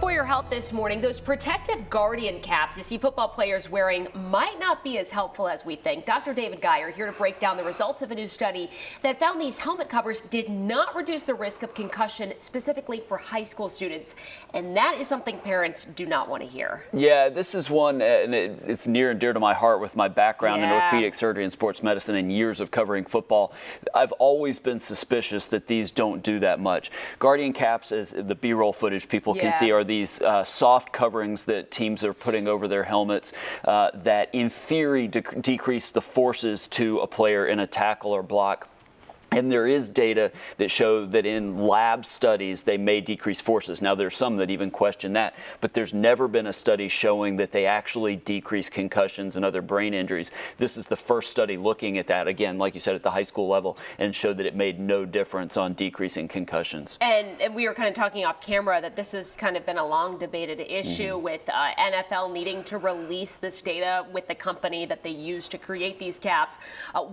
For your health this morning, those protective guardian caps you see football players wearing might not be as helpful as we think. Dr. David Geier here to break down the results of a new study that found these helmet covers did not reduce the risk of concussion specifically for high school students. And that is something parents do not want to hear. Yeah, this is one, and it's near and dear to my heart with my background in orthopedic surgery and sports medicine and years of covering football. I've always been suspicious that these don't do that much. Guardian caps, as the B-roll footage people can see, are these soft coverings that teams are putting over their helmets that in theory decrease the forces to a player in a tackle or block. And there is data that show that in lab studies they may decrease forces. Now there's some that even question that, but there's never been a study showing that they actually decrease concussions and other brain injuries. This is the first study looking at that, again, like you said, at the high school level, and showed that it made no difference on decreasing concussions. And we were kind of talking off camera that this has kind of been a long debated issue with NFL needing to release this data with the company that they use to create these caps.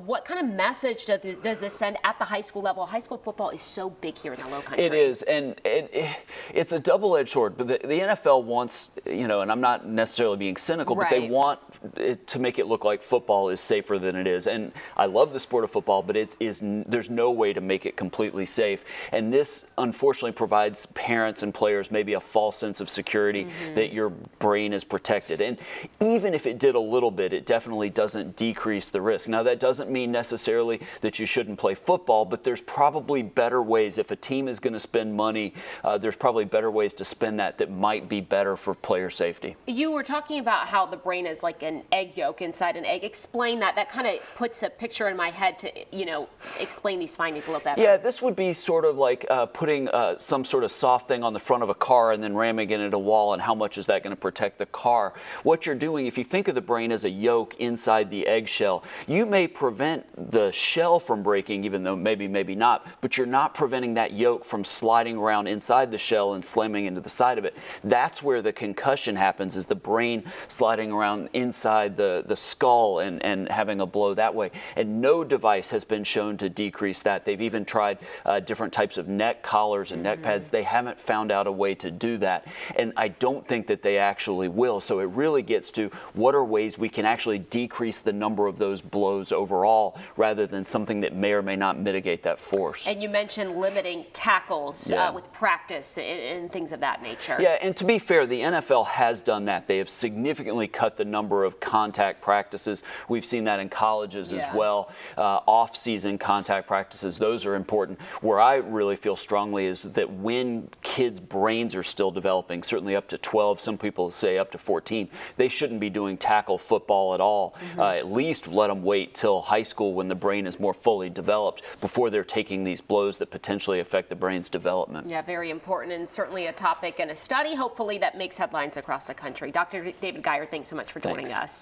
What kind of message does this send at the high school level? High school football is so big here in the Lowcountry. It is, and it's a double-edged sword. But the NFL wants, and I'm not necessarily being cynical, but they want it to make it look like football is safer than it is. And I love the sport of football, but there's no way to make it completely safe. And this, unfortunately, provides parents and players maybe a false sense of security that your brain is protected. And even if it did a little bit, it definitely doesn't decrease the risk. Now, that doesn't mean necessarily that you shouldn't play football, but there's probably better ways. If a team is going to spend money, there's probably better ways to spend that might be better for player safety. You were talking about how the brain is like an egg yolk inside an egg. Explain that. That kind of puts a picture in my head to, explain these findings a little better. Yeah, this would be sort of like putting some sort of soft thing on the front of a car and then ramming it into a wall, and how much is that going to protect the car? What you're doing, if you think of the brain as a yolk inside the eggshell, you may prevent the shell from breaking, even though maybe not, but you're not preventing that yolk from sliding around inside the shell and slamming into the side of it. That's where the concussion happens, is the brain sliding around inside the skull and having a blow that way. And no device has been shown to decrease that. They've even tried different types of neck collars and neck pads. They haven't found out a way to do that. And I don't think that they actually will. So it really gets to what are ways we can actually decrease the number of those blows overall, rather than something that may or may not mitigate that force. And you mentioned limiting tackles with practice and things of that nature. Yeah, and to be fair, the NFL has done that. They have significantly cut the number of contact practices. We've seen that in colleges as well. Off-season contact practices, those are important. Where I really feel strongly is that when kids' brains are still developing, certainly up to 12, some people say up to 14, they shouldn't be doing tackle football at all. At least let them wait till high school when the brain is more fully developed before they're taking these blows that potentially affect the brain's development. Yeah, very important, and certainly a topic and a study, hopefully, that makes headlines across the country. Dr. David Geier, thanks so much for joining us.